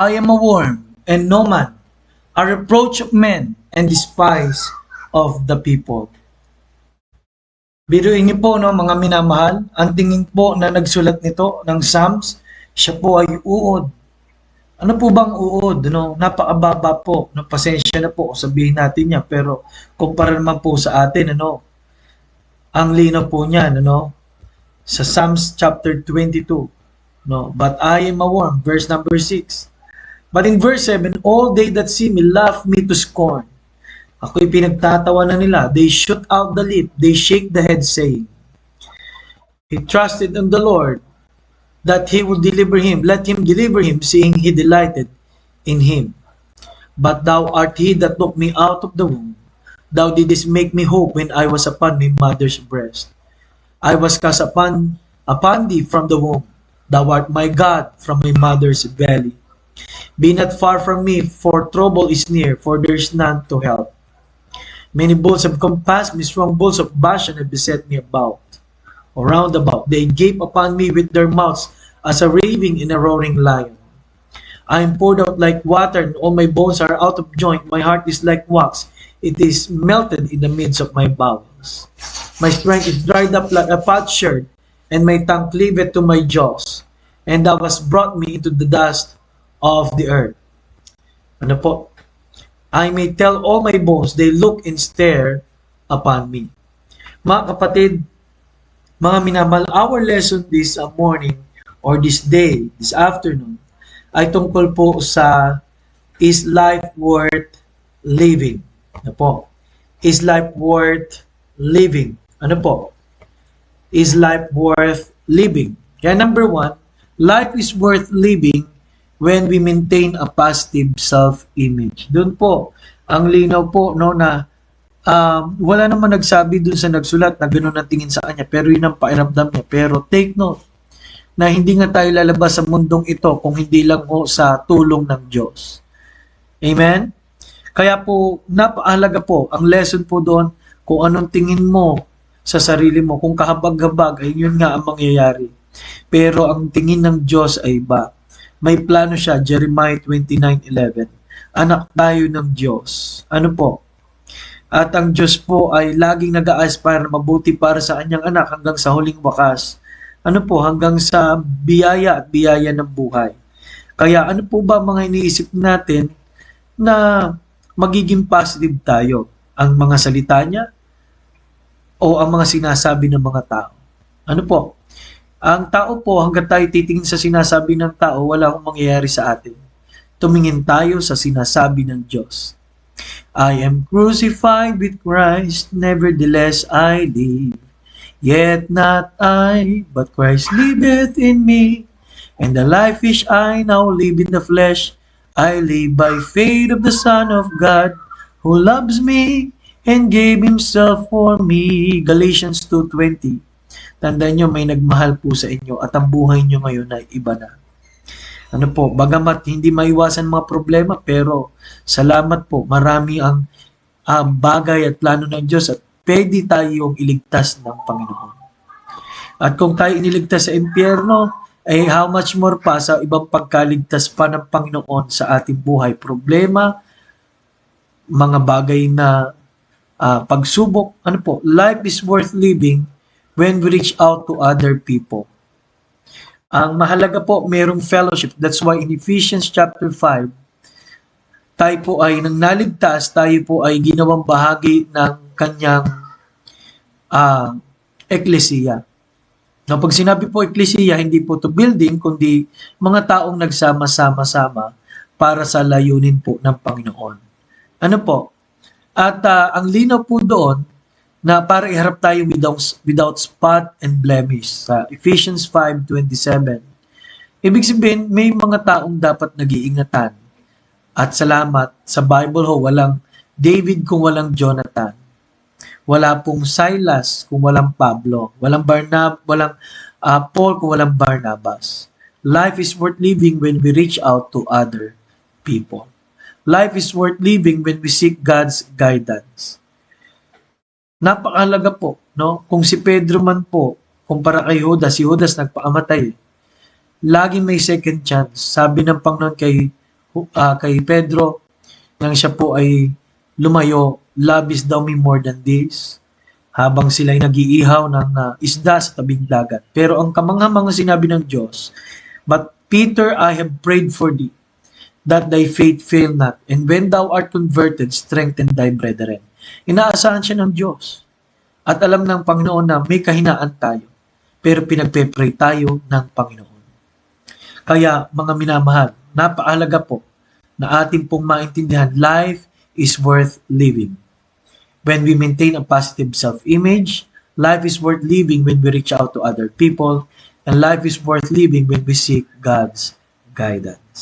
I am a worm and no man, a reproach of men and despise of the people. Biruin niyo po, no, mga minamahal, ang tingin po na nagsulat nito ng Psalms, siya po ay uod. Ano po bang uod? No? Napakababa po. No? Pasensya na po, sabihin natin niya. Pero kumpara naman po sa atin, ano, ang linaw po niyan, ano, sa Psalms chapter 22. No? But I am a worm, verse number 6. But in verse 7, all they that see me laugh me to scorn. Ako'y pinagtatawanan nila. They shoot out the lip. They shake the head, saying, He trusted in the Lord, that He would deliver him. Let Him deliver him, seeing He delighted in him. But thou art He that took me out of the womb. Thou didst make me hope when I was upon my mother's breast. I was cast upon thee from the womb. Thou art my God from my mother's belly. Be not far from me, for trouble is near, for there is none to help. Many bulls have compassed me, strong bulls of Bashan have beset me about, or round about. They gape upon me with their mouths, as a raving and a roaring lion. I am poured out like water, and all my bones are out of joint. My heart is like wax, it is melted in the midst of my bowels. My strength is dried up like a potsherd, and my tongue cleaveth to my jaws. And thou hast brought me into the dust of the earth. Ano po? I may tell all my bones, they look and stare upon me. Mga kapatid, mga minamahal, our lesson this morning or this day, this afternoon, ay tungkol po sa is life worth living? Ano po? Is life worth living? Ano po? Is life worth living? Kaya number 1, life is worth living when we maintain a positive self-image. Doon po, ang linaw po, no, na wala naman nagsabi doon sa nagsulat na gano'n ang tingin sa kanya, pero yun ang pairamdam niya. Pero take note, na hindi nga tayo lalabas sa mundong ito kung hindi lang ho sa tulong ng Diyos. Amen? Kaya po, napakahalaga po, ang lesson po doon, kung anong tingin mo sa sarili mo, kung kahabag-habag, ay yun nga ang mangyayari. Pero ang tingin ng Diyos ay iba. May plano siya, Jeremiah 29:11. Anak tayo ng Diyos. Ano po? At ang Diyos po ay laging nag-a-aspire na mabuti para sa kanyang anak hanggang sa huling wakas. Ano po? Hanggang sa biyaya at biyaya ng buhay. Kaya ano po ba mga iniisip natin na magiging positive tayo? Ang mga salita niya o ang mga sinasabi ng mga tao? Ano po? Ang tao po, hanggang tayo titingin sa sinasabi ng tao, wala akong mangyayari sa atin. Tumingin tayo sa sinasabi ng Diyos. I am crucified with Christ, nevertheless I live. Yet not I, but Christ liveth in me. And the life which I now live in the flesh, I live by faith of the Son of God, who loves me and gave Himself for me. Galatians 2:20. Tandaan nyo, may nagmahal po sa inyo at ang buhay nyo ngayon ay iba na. Ano po, bagamat hindi maiwasan mga problema, pero salamat po, marami ang bagay at plano ng Diyos at pwede tayong iligtas ng Panginoon. At kung tayo iniligtas sa impyerno, ay how much more pa sa ibang pagkaligtas pa ng Panginoon sa ating buhay. Problema, mga bagay na pagsubok, ano po, life is worth living when we reach out to other people. Ang mahalaga po, mayroong fellowship. That's why in Ephesians chapter 5, tayo po ay nang naligtas, tayo po ay ginawang bahagi ng kanyang eklesiya. Now, pag sinabi po eklesiya, hindi po to building, kundi mga taong nagsama-sama-sama para sa layunin po ng Panginoon. Ano po? At ang linaw po doon, na para iharap tayo without spot and blemish sa Ephesians 5:27. Ibig sabihin, may mga taong dapat nag-iingatan. At salamat, sa Bible ho, walang David kung walang Jonathan. Wala pong Silas kung walang Pablo. Walang Paul kung walang Barnabas. Life is worth living when we reach out to other people. Life is worth living when we seek God's guidance. Napakahalaga po, no? Kung si Pedro man po, kumpara kay Judas, si Judas nagpakamatay. Laging may second chance. Sabi ng Panginoon kay kay Pedro nang siya po ay lumayo, love is daw me more than this, habang sila ay nag-iihaw ng isda sa tabing dagat. Pero ang kamangha-mangha sinabi ng Diyos, "But Peter, I have prayed for thee, that thy faith fail not, and when thou art converted, strengthen thy brethren." Inaasahan siya ng Diyos. At alam ng Panginoon na may kahinaan tayo, pero pinagpe-pray tayo ng Panginoon. Kaya mga minamahal, napakahalaga po na ating pong maintindihan, life is worth living. When we maintain a positive self-image, life is worth living when we reach out to other people, and life is worth living when we seek God's guidance.